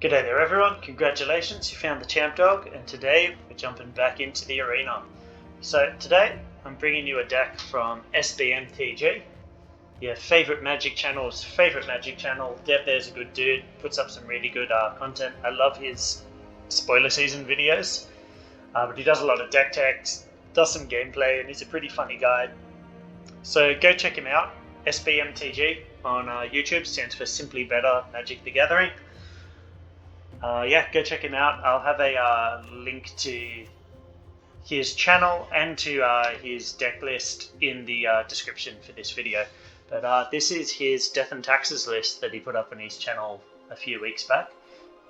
G'day there everyone, congratulations, you found the champ dog, and today we're jumping back into the arena. So today I'm bringing you a deck from SBMtG, your favourite Magic channel's favourite Magic channel. Dev there's a good dude, puts up some really good content. I love his spoiler season videos, but he does a lot of deck techs, does some gameplay, and he's a pretty funny guy. So go check him out, SBMtG on YouTube, stands for Simply Better Magic the Gathering. Go check him out. I'll have a link to his channel and to his deck list in the description for this video. But this is his Death and Taxes list that he put up on his channel a few weeks back.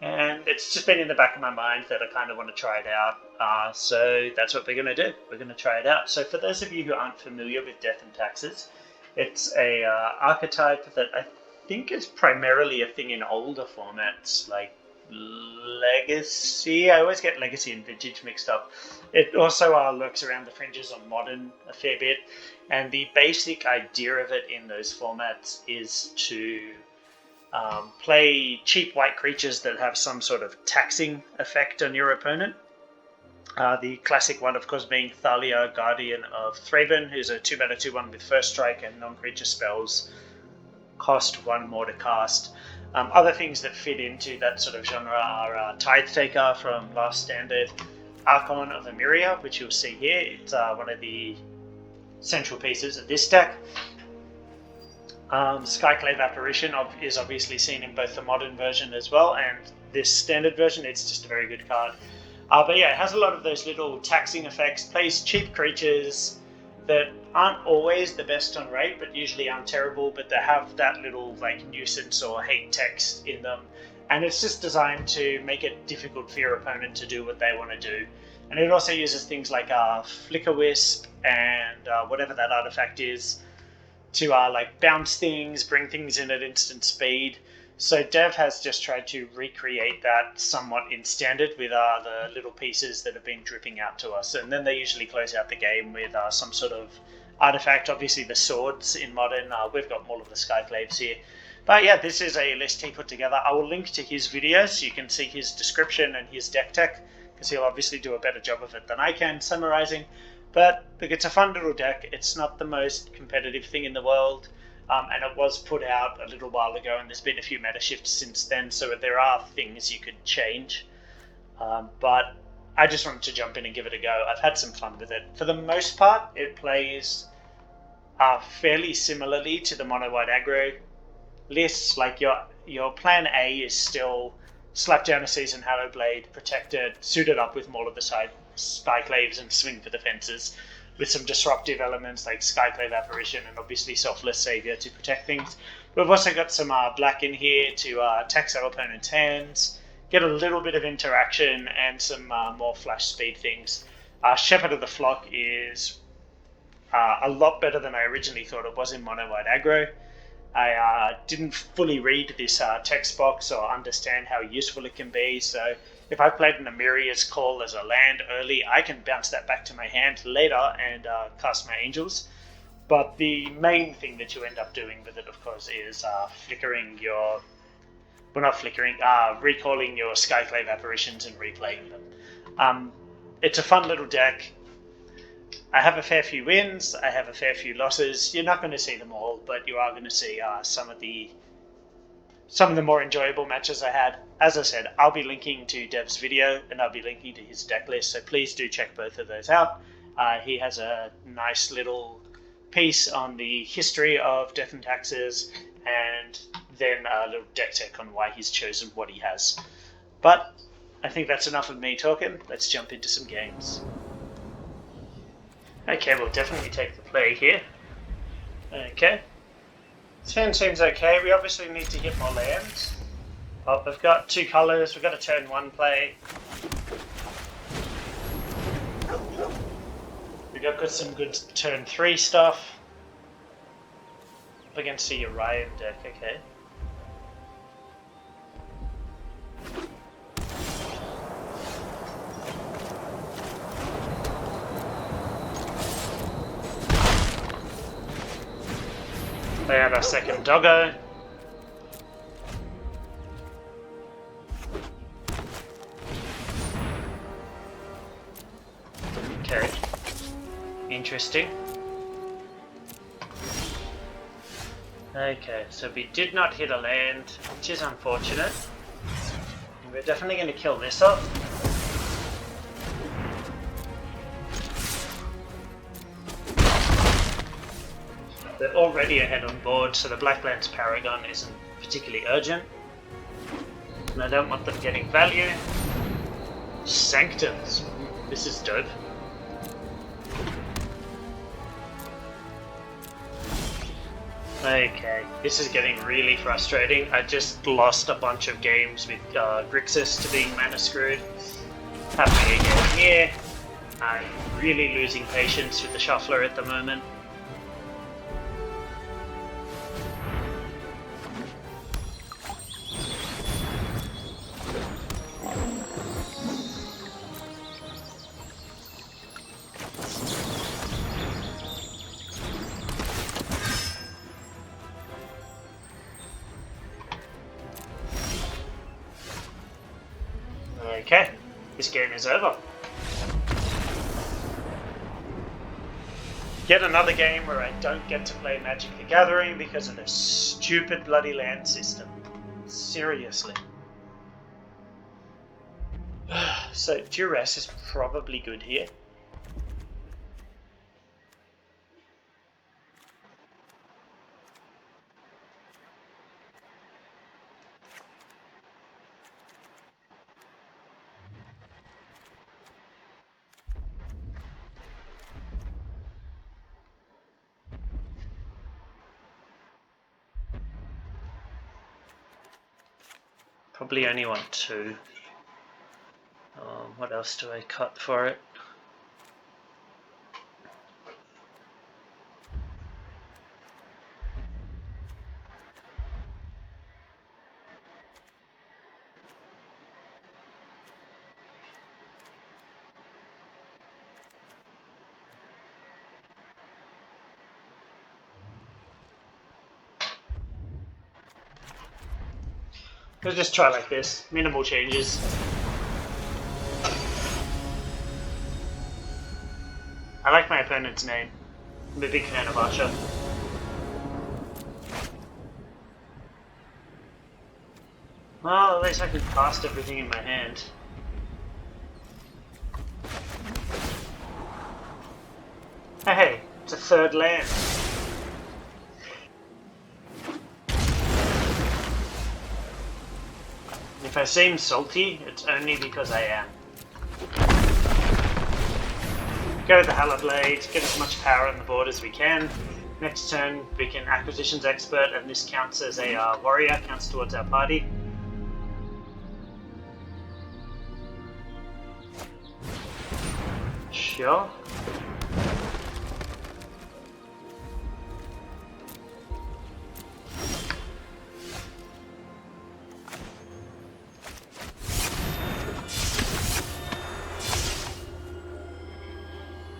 And it's just been in the back of my mind that I kind of want to try it out. So that's what we're going to do. We're going to try it out. So for those of you who aren't familiar with Death and Taxes, it's a archetype that I think is primarily a thing in older formats like Legacy. I always get Legacy and Vintage mixed up. It also lurks around the fringes on Modern a fair bit, and the basic idea of it in those formats is to play cheap white creatures that have some sort of taxing effect on your opponent. The classic one, of course, being Thalia, Guardian of Thraben, who's a 2-mana 2/1 with first strike, and non-creature spells cost 1 more to cast. Other things that fit into that sort of genre are Tithe Taker from Last Standard, Archon of Emiria, which you'll see here. It's one of the central pieces of this deck. Skyclave Apparition is obviously seen in both the modern version as well and this standard version. It's just a very good card. But yeah, it has a lot of those little taxing effects, plays cheap creatures that aren't always the best on rate, but usually aren't terrible, but they have that little like nuisance or hate text in them, and it's just designed to make it difficult for your opponent to do what they want to do. And it also uses things like Flicker Wisp and whatever that artifact is to like bounce things, bring things in at instant speed. So Dev has just tried to recreate that somewhat in Standard with the little pieces that have been dripping out to us. And then they usually close out the game with some sort of artifact. Obviously the swords in Modern, we've got all of the Skyclaves here. But yeah, this is a list he put together. I will link to his videos so you can see his description and his deck tech, because he'll obviously do a better job of it than I can summarizing. But look, it's a fun little deck. It's not the most competitive thing in the world. And it was put out a little while ago, and there's been a few meta shifts since then, so there are things you could change. But I just wanted to jump in and give it a go. I've had some fun with it. For the most part, it plays fairly similarly to the mono white aggro lists. Like your plan A is still slap down a Seasoned Hallowblade, protect it, suit it up with more of the side Skyclaves, and swing for the fences, with some disruptive elements like Skyclave Apparition and obviously Selfless Savior to protect things. We've also got some black in here to tax our opponent's hands, get a little bit of interaction, and some more flash speed things. Shepherd of the Flock is a lot better than I originally thought it was in mono white aggro. I didn't fully read this text box or understand how useful it can be, so if I played an Emeria's Call as a land early, I can bounce that back to my hand later and cast my Angels. But the main thing that you end up doing with it, of course, is recalling your Skyclave Apparitions and replaying them. It's a fun little deck. I have a fair few wins, I have a fair few losses. You're not going to see them all, but you are going to see some of the more enjoyable matches I had. As I said, I'll be linking to Dev's video and I'll be linking to his deck list, so please do check both of those out. He has a nice little piece on the history of Death and Taxes, and then a little deck tech on why he's chosen what he has. But I think that's enough of me talking. Let's jump into some games. Okay, we'll definitely take the play here. Okay. Turn seems okay. We obviously need to hit more lands. Oh, we've got 2 colours. We've got a turn 1 play. We've got some good turn 3 stuff. Up against the Orion deck, okay. They have our second doggo. interesting. Okay, so we did not hit a land, which is unfortunate. We're definitely going to kill this up. They're already ahead on board, so the Blacklands Paragon isn't particularly urgent. And I don't want them getting value. Sanctums. This is dope. Okay, this is getting really frustrating. I just lost a bunch of games with Grixis to being mana screwed. Happening again here. I'm really losing patience with the shuffler at the moment. Okay, this game is over. Yet another game where I don't get to play Magic the Gathering because of this stupid bloody land system. Seriously. So Duress is probably good here. Probably only want 2. What else do I cut for it? Let's just try like this. Minimal changes. I like my opponent's name. I'm a big fan of Archer. Well, at least I can cast everything in my hand. Hey, it's a 3rd land. If I seem salty, it's only because I am. Go with the Hallowblade, get as much power on the board as we can. Next turn, we can Acquisitions Expert, and this counts as a warrior, counts towards our party. Sure.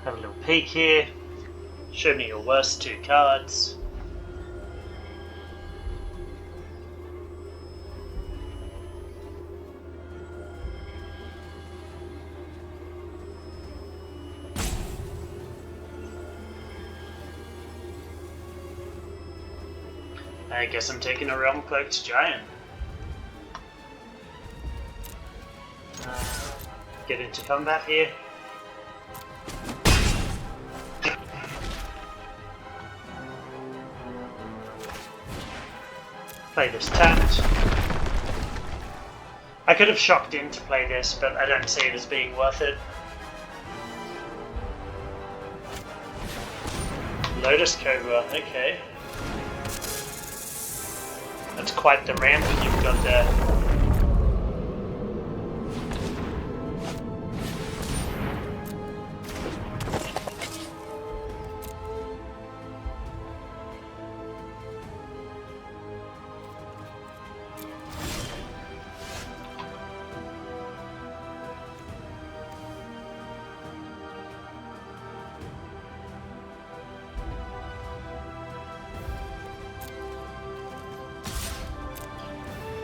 Have a little peek here. Show me your worst 2 cards. I guess I'm taking a Realm Cloaked Giant. Get into combat here. Play this tapped. I could have shocked in to play this, but I don't see it as being worth it. Lotus Cobra, okay. That's quite the ramp you've got there.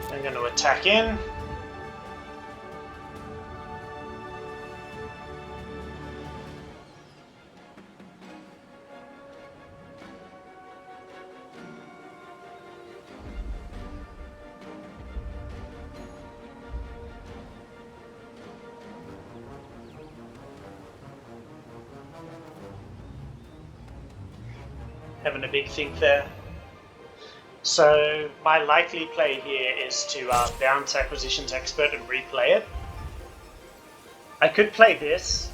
I'm going to attack in. having a big think there. So my likely play here is to bounce Acquisitions Expert and replay it. I could play this,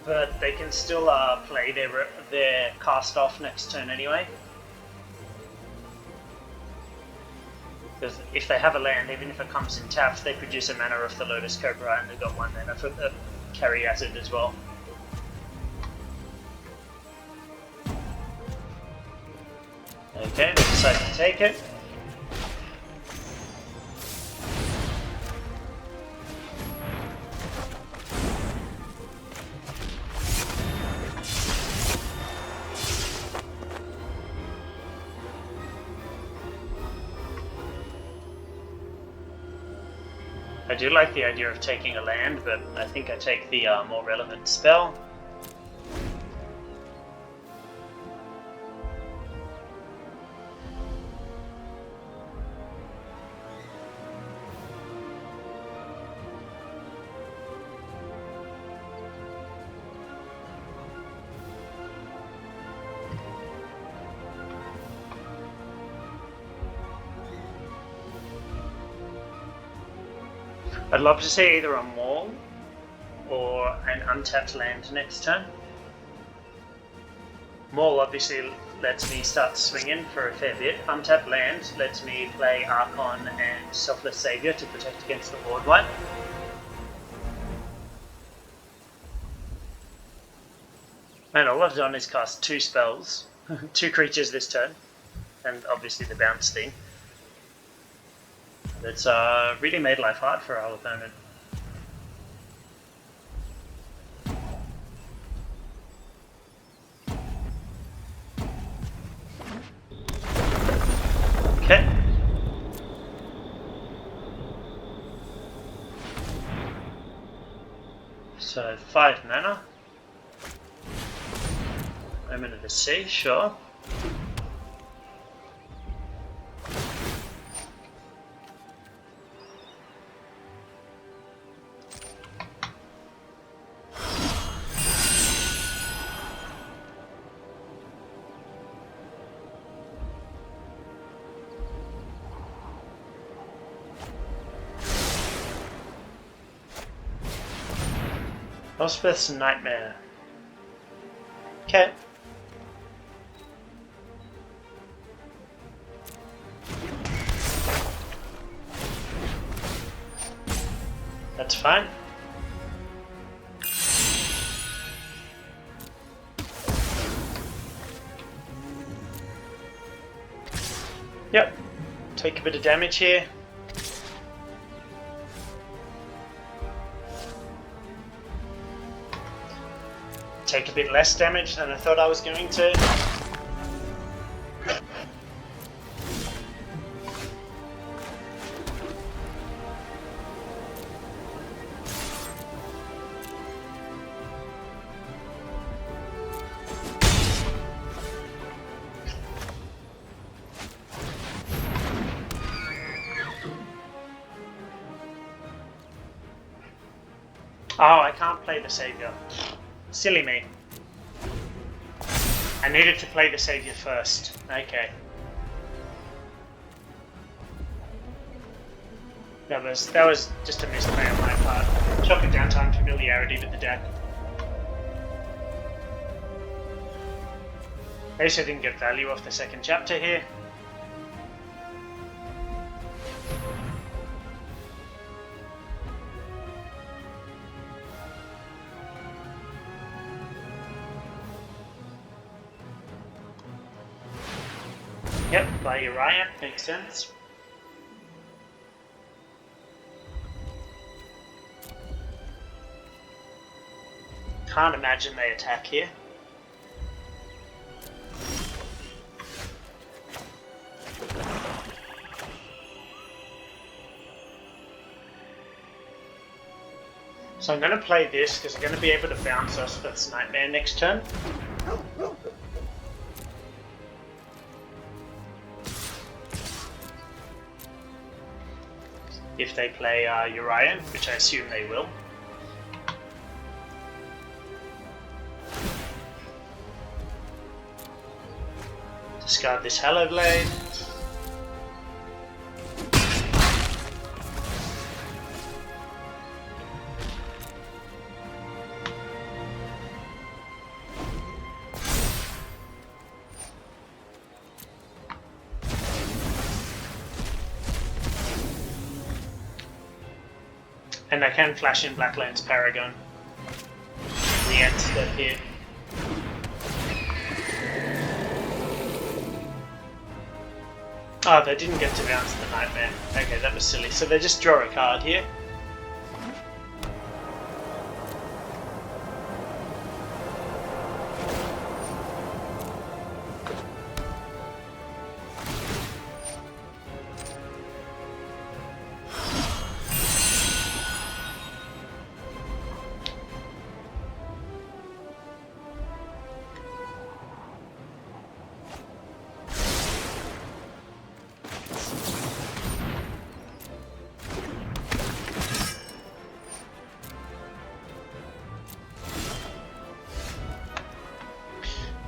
but they can still play their cast off next turn anyway. Because if they have a land, even if it comes in tapped, they produce a mana of the Lotus Cobra and they've got 1 mana for the carry acid as well. Okay, they decide to take it. I do like the idea of taking a land, but I think I take the more relevant spell. I'd love to see either a Maul or an untapped land next turn. Maul obviously lets me start swinging for a fair bit. Untapped land lets me play Archon and Selfless Savior to protect against the board wipe. And all I've done is cast 2 spells, 2 creatures this turn, and obviously the bounce thing. It's really made life hard for our opponent. Okay. So 5 mana. Omen of the Sea, sure. Elspeth's Nightmare. Okay. That's fine. Yep. Take a bit of damage here. Take a bit less damage than I thought I was going to. Oh, I can't play the Savior. Silly me. I needed to play the Savior first. Okay. That was just a misplay on my part. Chopping down time familiarity with the deck. At least I didn't get value off the second chapter here. Yep, by Uriah, makes sense. Can't imagine they attack here. So I'm going to play this because I'm going to be able to bounce Elspeth's Nightmare next turn. If they play Uriah, which I assume they will. discard this Hallowblade. And I can flash in Blackland's Paragon. The end step here. Oh, they didn't get to bounce the Nightmare. Okay, that was silly. So they just draw a card here.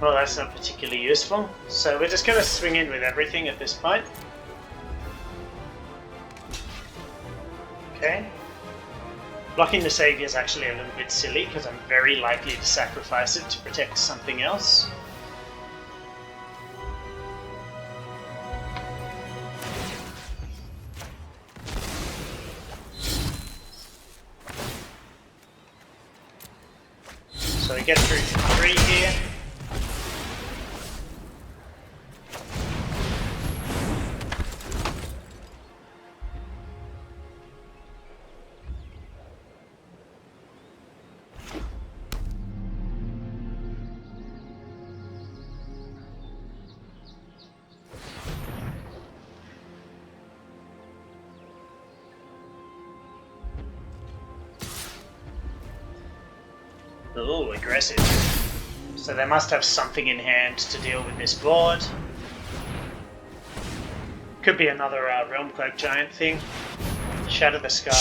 Well, that's not particularly useful, so we're just going to swing in with everything at this point. Okay. Blocking the Savior is actually a little bit silly, because I'm very likely to sacrifice it to protect something else. So we get through 3 here. Ooh, aggressive. So they must have something in hand to deal with this board. Could be another Realm Cloak Giant thing. Shatter the Sky.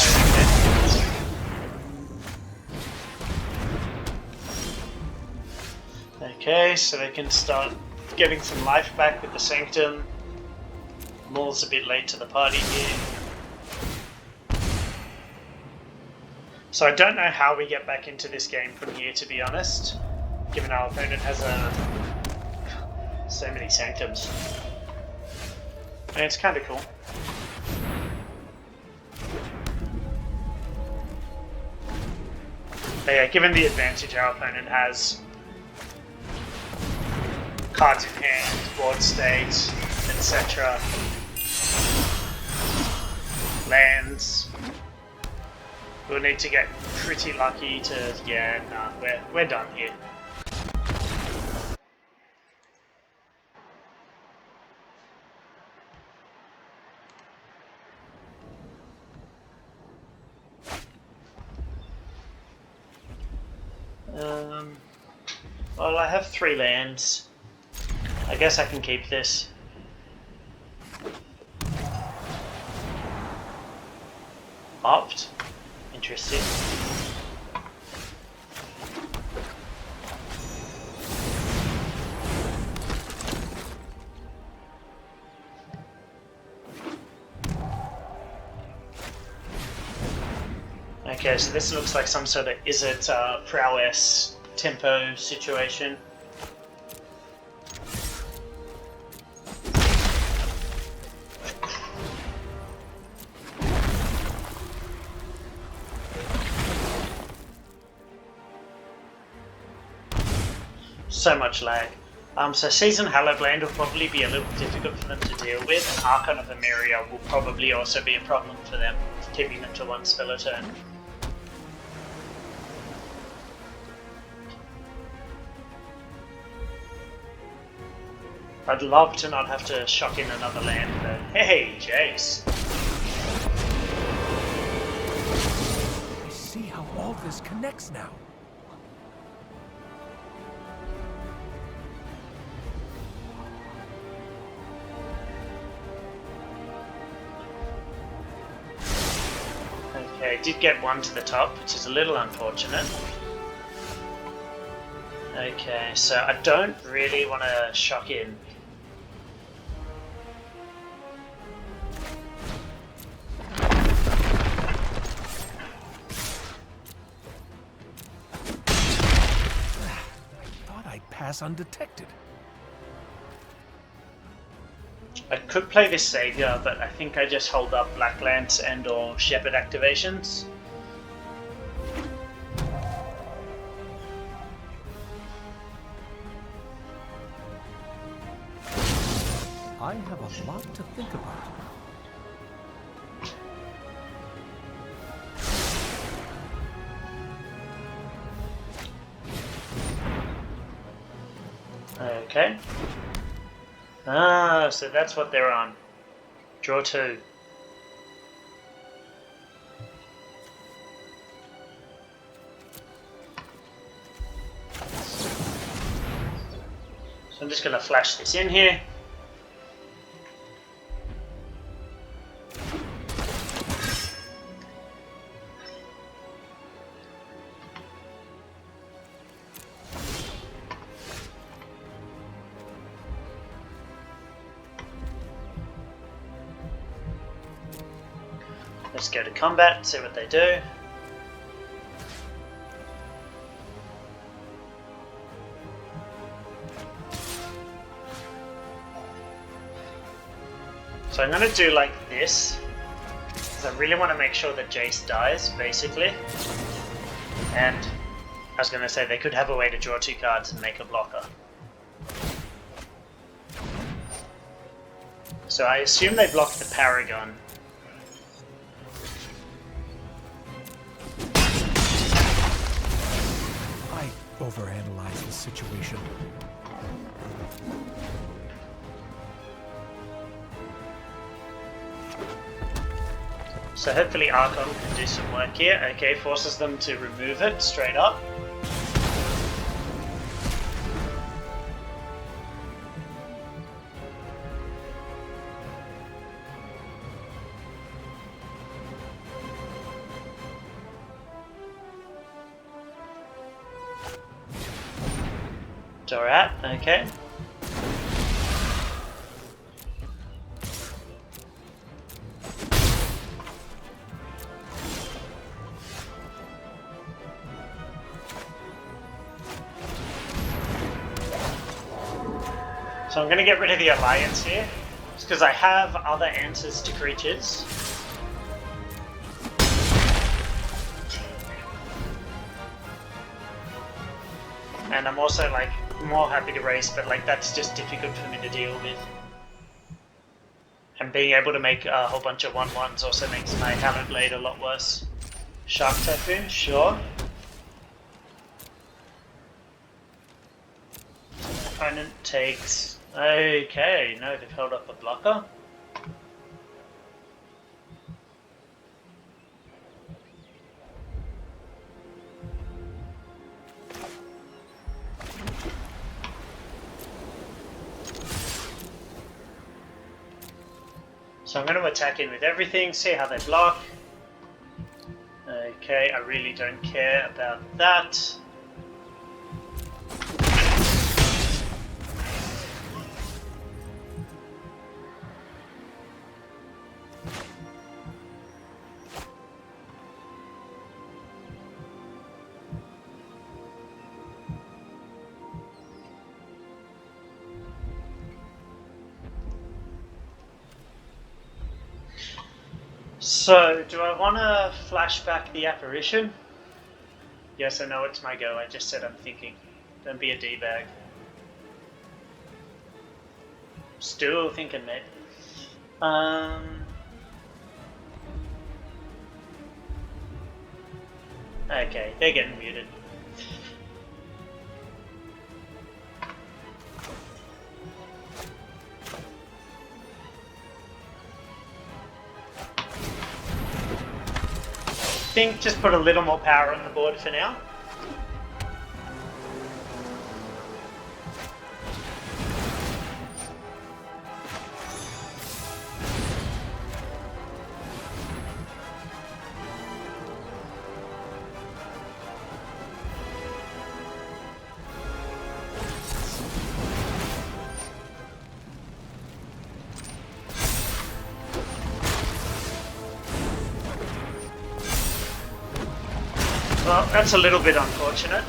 Okay, so they can start getting some life back with the Sanctum. Maul's a bit late to the party here. So I don't know how we get back into this game from here, to be honest, given our opponent has so many Sanctums. And it's kind of cool. But yeah, given the advantage our opponent has, cards in hand, board state, etc., lands. We'll need to get pretty lucky to... yeah, nah, we're done here. Well, I have 3 lands. I guess I can keep this. Opt. Interesting. Okay, so this looks like some sort of is-it prowess tempo situation. So much lag. So Season Hallowblade will probably be a little difficult for them to deal with, and Archon of the Myria will probably also be a problem for them, keeping them to 1 spell a turn. I'd love to not have to shock in another land, but hey, Jace! I see how all this connects now. Okay, did get 1 to the top, which is a little unfortunate. Okay, so I don't really want to shock in. pass undetected. I could play this Savior, but I think I just hold up Black Lance and or Shepherd activations. I have a lot to think about. Okay. Ah, so that's what they're on. Draw 2. So I'm just going to flash this in here. Let's go to combat, see what they do. So I'm going to do like this, because I really want to make sure that Jace dies, basically. And I was going to say they could have a way to draw 2 cards and make a blocker. So I assume they blocked the Paragon. I overanalyzed the situation. So hopefully Archon can do some work here. Okay, forces them to remove it straight up. It's alright, okay. So I'm going to get rid of the Alliance here, just because I have other answers to creatures. And I'm also like more happy to race, but like that's just difficult for me to deal with. And being able to make a whole bunch of 1/1s also makes my Hallowblade a lot worse. Shark Typhoon, sure. Opponent takes... Okay, no, they've held up a blocker. So I'm going to attack in with everything, see how they block. Okay, I really don't care about that. So, do I want to flash back the apparition? Yes, I know it's my go. I just said I'm thinking. Don't be a D-bag. Still thinking, mate. Okay, they're getting muted. I think just put a little more power on the board for now. Well, that's a little bit unfortunate.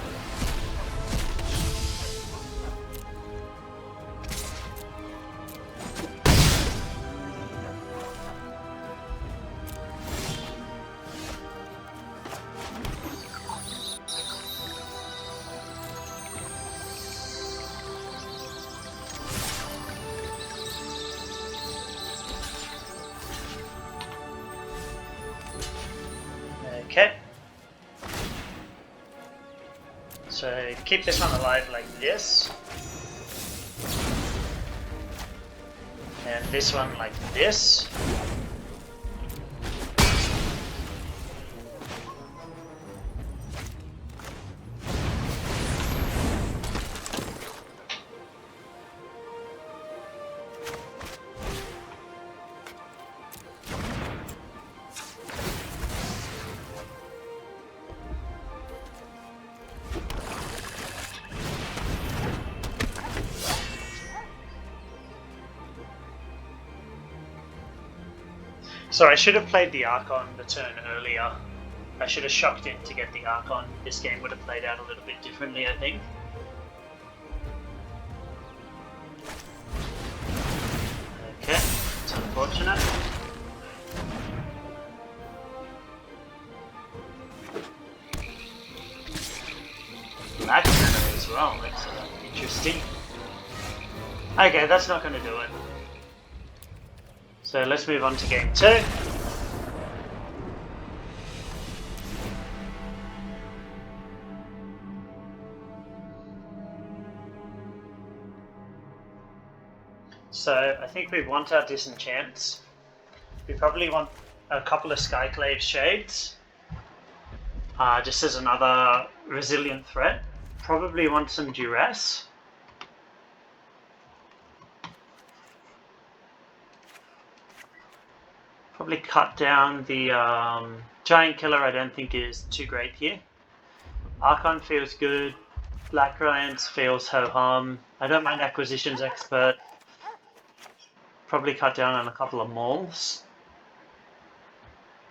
Okay. So keep this one alive like this. And this one like this. So I should have played the Archon the turn earlier. I should have shocked in to get the Archon. This game would have played out a little bit differently, I think. Okay, it's unfortunate. Black mana as well, excellent. Interesting. Okay, that's not going to do it. So let's move on to game 2. So I think we want our disenchants. We probably want a couple of Skyclave Shades, just as another resilient threat. Probably want some Duress. Probably cut down the Giant Killer. I don't think is too great here. Archon feels good. Black Giants feels ho-hum. I don't mind Acquisitions Expert. Probably cut down on a couple of Mauls.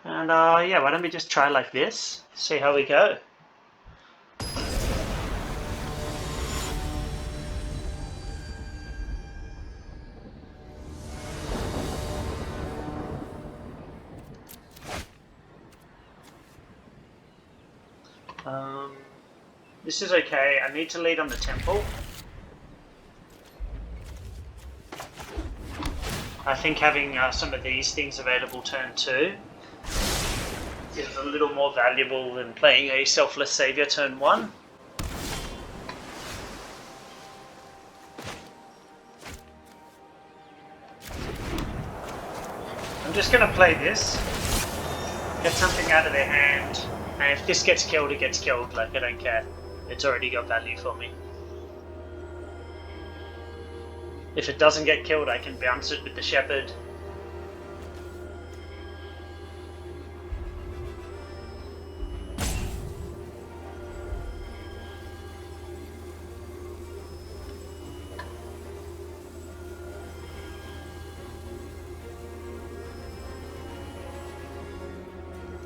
And yeah, why don't we just try like this? See how we go. This is okay. I need to lead on the temple. I think having some of these things available turn 2 is a little more valuable than playing a Selfless Savior turn 1. I'm just going to play this, get something out of their hand, and if this gets killed, it gets killed. Like, I don't care. It's already got value for me. If it doesn't get killed, I can bounce it with the Shepherd.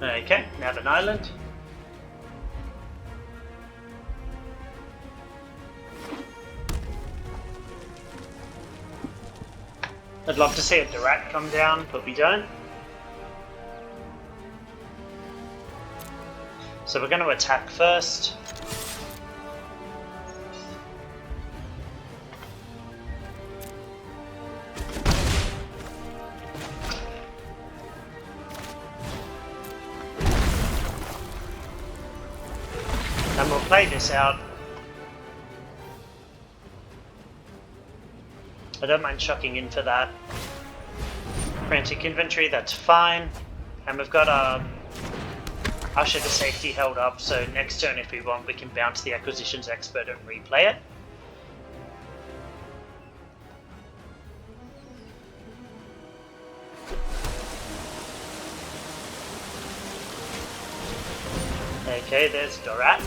Okay, now an island. I'd love to see a Durat come down, but we don't. So we're going to attack first. And we'll play this out. I don't mind shocking in for that. Frantic Inventory, that's fine. And we've got Usher to safety held up, so next turn if we want we can bounce the Acquisitions Expert and replay it. Okay, there's Dorat.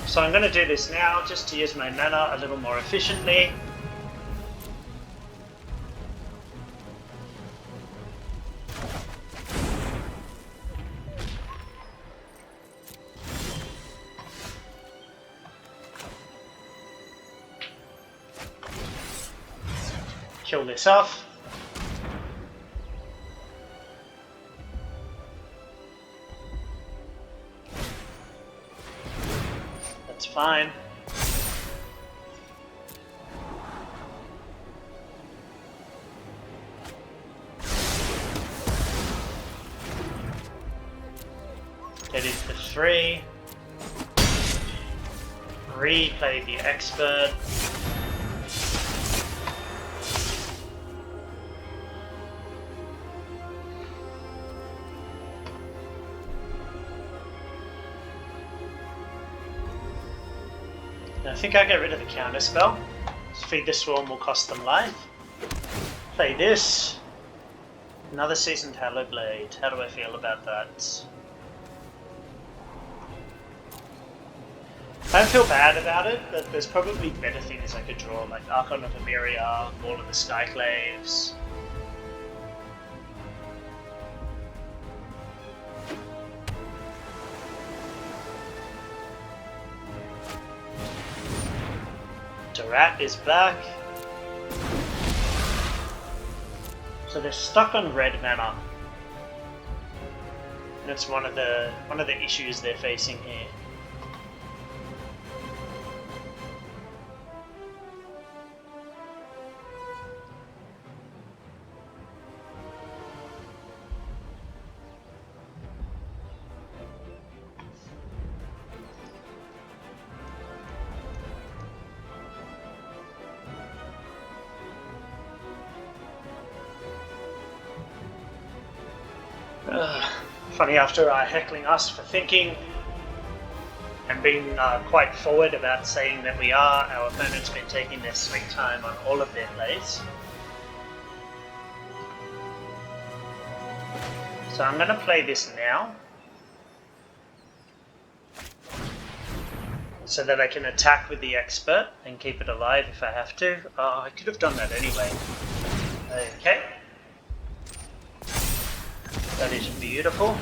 So I'm going to do this now just to use my mana a little more efficiently. Kill this off. That's fine. 3. Replay the expert. I think I get rid of the counter spell. Feed the Swarm will cost them life. Play this. Another seasoned Hallowblade. How do I feel about that? I don't feel bad about it, but there's probably better things I could draw, like Archon of Emeria, Wall of the Skyclaves. Rat is back. So they're stuck on red mana. That's one of the issues they're facing here. Funny, after heckling us for thinking and being quite forward about saying that we are, our opponent's been taking their sweet time on all of their plays. So I'm going to play this now, so that I can attack with the expert and keep it alive if I have to. Oh, I could have done that anyway. Okay. That is beautiful.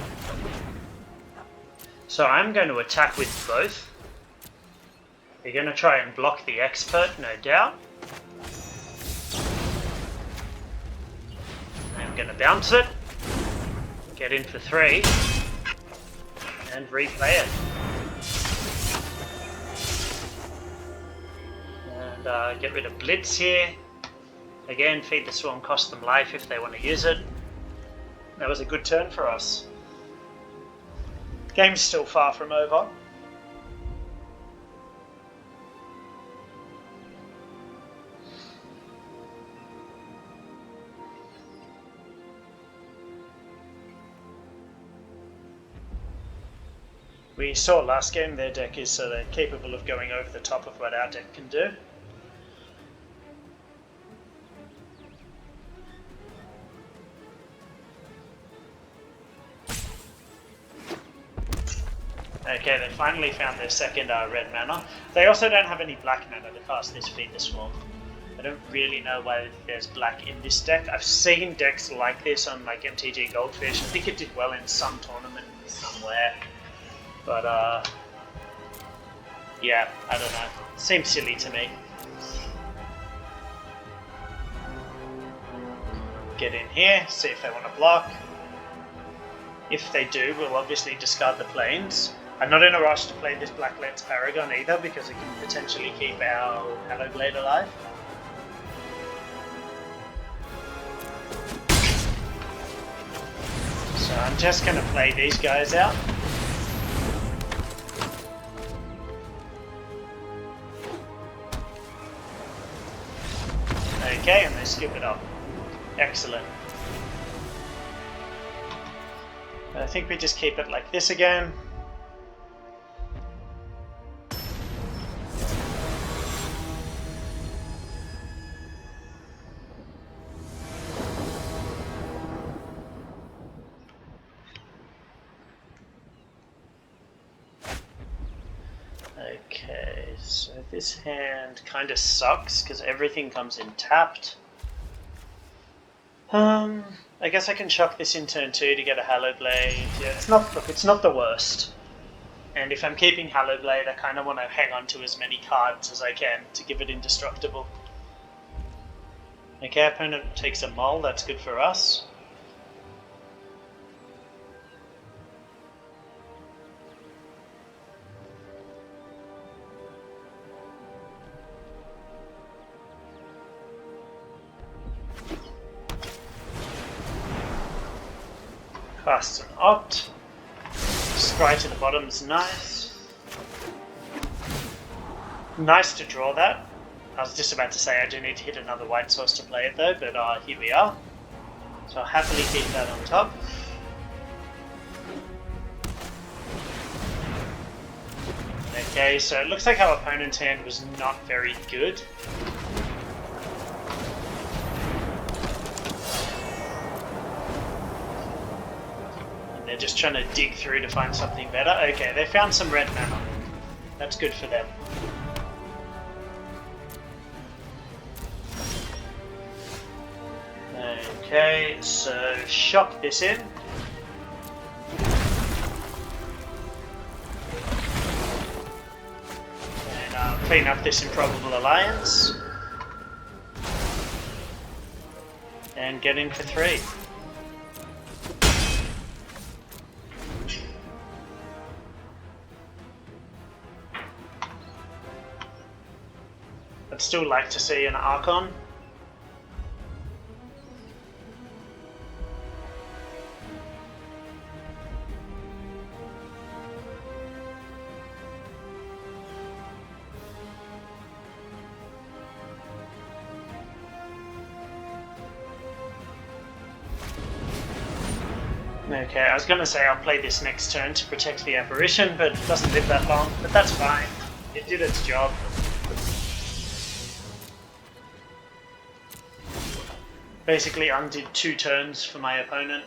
So I'm going to attack with both. You're going to try and block the expert, no doubt. I'm going to bounce it, get in for 3, and replay it. And get rid of Blitz here. Again, feed the Swarm, cost them life if they want to use it. That was a good turn for us. Game's still far from over. We saw last game their deck is so they're capable of going over the top of what our deck can do. Okay, they finally found their second red mana. They also don't have any black mana to cast this Feed the Swarm. I don't really know why there's black in this deck. I've seen decks like this on like MTG Goldfish. I think it did well in some tournament somewhere. But yeah, I don't know. Seems silly to me. Get in here, see if they want to block. If they do, we'll obviously discard the planes. I'm not in a rush to play this Black Lance Paragon either, because it can potentially keep our Hallowblade alive. So I'm just going to play these guys out. Okay, and they skip it up. Excellent. I think we just keep it like this again. Okay, so this hand kind of sucks because everything comes in tapped. I guess I can chuck this in turn 2 to get a Hallowblade. Yeah, it's not the worst. And if I'm keeping Hallowblade, I kind of want to hang on to as many cards as I can to give it indestructible. Okay, opponent takes a Mole, that's good for us. Cast an Opt. scry to the bottom is nice. Nice to draw that. I was just about to say I do need to hit another white source to play it though, but here we are. So I'll happily keep that on top. Okay, so it looks like our opponent's hand was not very good. And they're just trying to dig through to find something better. Okay, they found some red mana. That's good for them. Okay, so shock this in. Clean up this improbable alliance and get in for 3. I'd still like to see an Archon. Okay, I was going to say I'll play this next turn to protect the apparition, but it doesn't live that long, but that's fine. It did its job. Basically undid 2 turns for my opponent.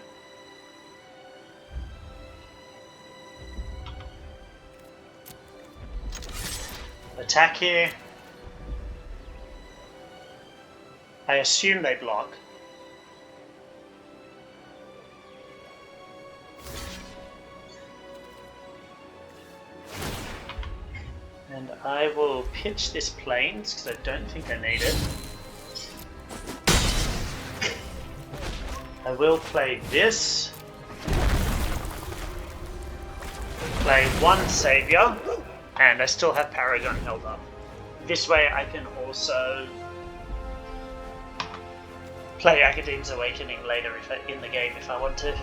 Attack here. I assume they block. And I will pitch this plains because I don't think I need it. I will play this. Play 1 Savior, and I still have Paragon held up. This way I can also play Academ's Awakening later in the game if I want to.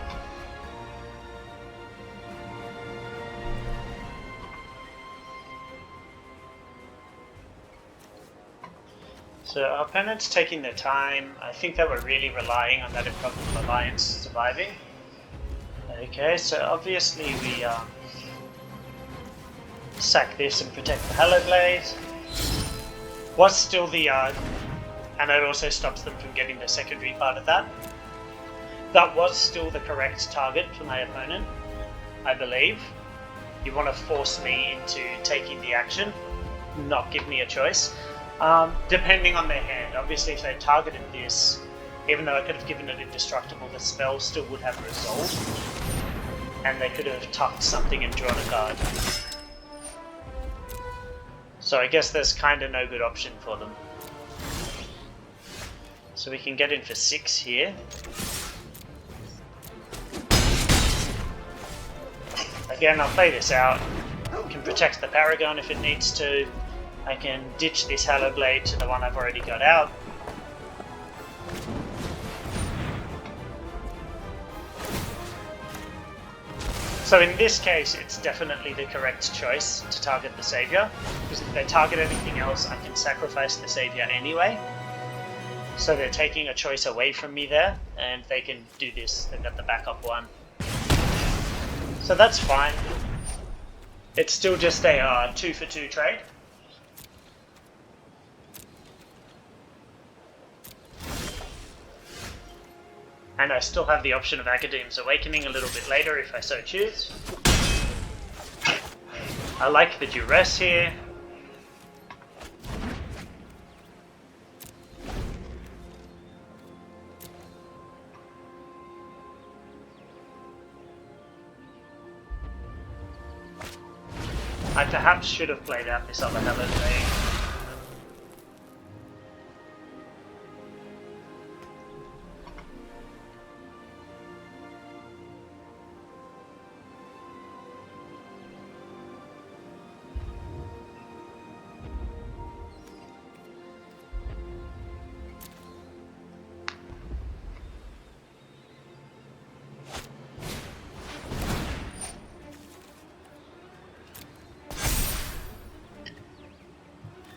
So our opponent's taking their time. I think they were really relying on that improbable alliance surviving. Okay, so obviously we sack this and protect the Hallowblade. Was still the and it also stops them from getting the secondary part of that. That was still the correct target for my opponent, I believe. You want to force me into taking the action, not give me a choice. Depending on their hand. Obviously if they targeted this, even though I could have given it indestructible, the spell still would have resolved. And they could have tucked something and drawn a card. So I guess there's kind of no good option for them. So we can get in for 6 here. Again, I'll play this out. Can protect the Paragon if it needs to. I can ditch this Hallowblade to the one I've already got out. So in this case, it's definitely the correct choice to target the Savior, because if they target anything else, I can sacrifice the Savior anyway. So they're taking a choice away from me there, and they can do this. They've got the backup one. So that's fine. It's still just a 2 for 2 trade. And I still have the option of Academ's Awakening a little bit later if I so choose. I like the duress here. I perhaps should have played out this other Hallowblade.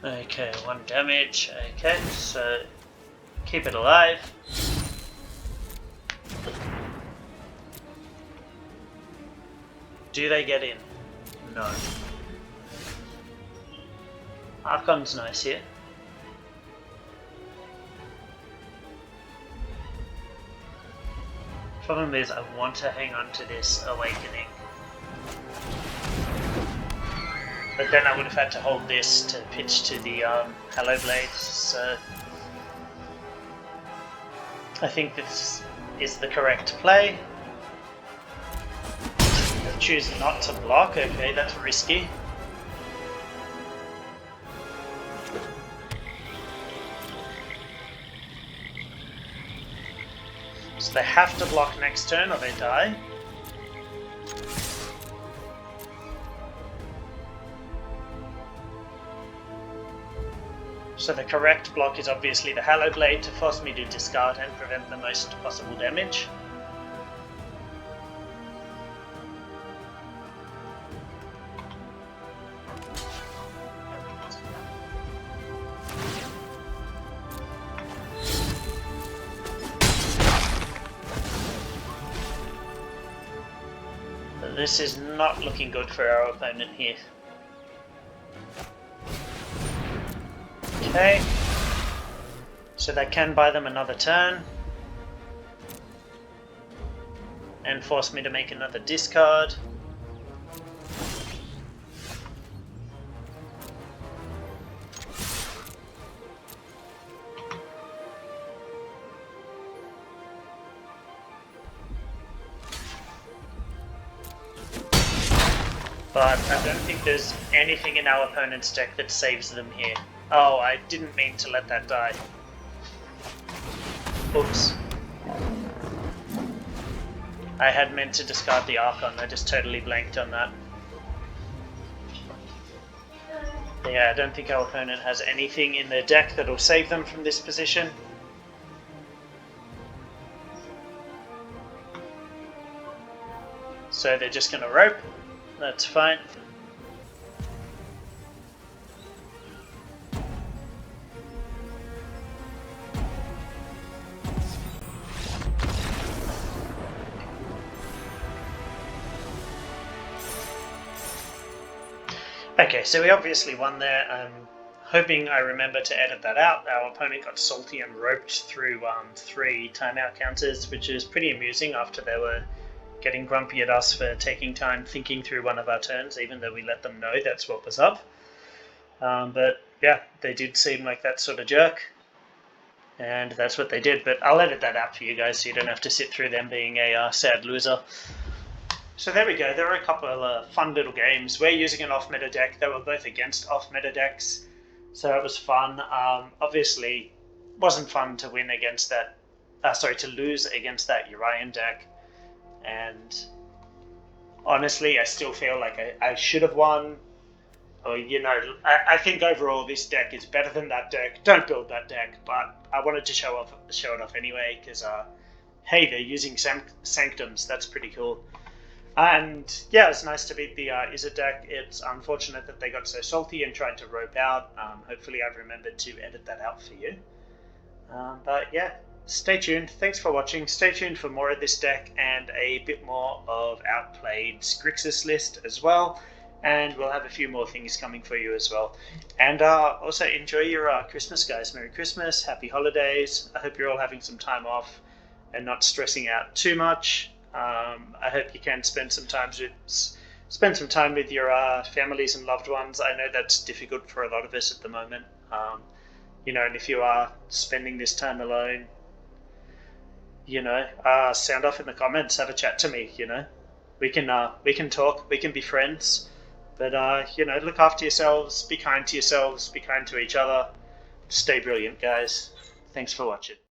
Okay, 1 damage. Okay, so keep it alive. Do they get in? No. Archon's nice here. Problem is, I want to hang on to this Awakening. But then I would have had to hold this to pitch to the Hallowblade, so I think this is the correct play. I choose not to block, okay, that's risky. So they have to block next turn or they die. So the correct block is obviously the Hallowblade to force me to discard and prevent the most possible damage. This is not looking good for our opponent here. Okay, so that can buy them another turn and force me to make another discard. But I don't think there's anything in our opponent's deck that saves them here. Oh, I didn't mean to let that die. Oops. I had meant to discard the Archon, I just totally blanked on that. Yeah, I don't think our opponent has anything in their deck that'll save them from this position. So they're just gonna rope. That's fine. Okay, so we obviously won there. I'm hoping I remember to edit that out. Our opponent got salty and roped through 3 timeout counters, which is pretty amusing after they were getting grumpy at us for taking time thinking through one of our turns, even though we let them know that's what was up. But yeah, they did seem like that sort of jerk, and that's what they did. But I'll edit that out for you guys so you don't have to sit through them being a sad loser. So there we go, there are a couple of fun little games. We're using an off-meta deck, they were both against off-meta decks, so it was fun. Obviously, wasn't fun to win against that, to lose against that Urian deck. And honestly, I still feel like I should have won. Or, you know, I think overall this deck is better than that deck. Don't build that deck, but I wanted to show it off anyway, because, hey, they're using Sanctums, that's pretty cool. And yeah, it's nice to beat the Izzet deck. It's unfortunate that they got so salty and tried to rope out. Hopefully I've remembered to edit that out for you. But yeah, stay tuned. Thanks for watching. Stay tuned for more of this deck and a bit more of Outplayed Grixis list as well. And we'll have a few more things coming for you as well. And also enjoy your Christmas, guys. Merry Christmas, Happy Holidays. I hope you're all having some time off and not stressing out too much. I hope you can spend some time with your families and loved ones. I know that's difficult for a lot of us at the moment. You know, and if you are spending this time alone, you know, sound off in the comments, have a chat to me. You know, we can talk, we can be friends. But you know, look after yourselves, be kind to yourselves, be kind to each other. Stay brilliant, guys. Thanks for watching.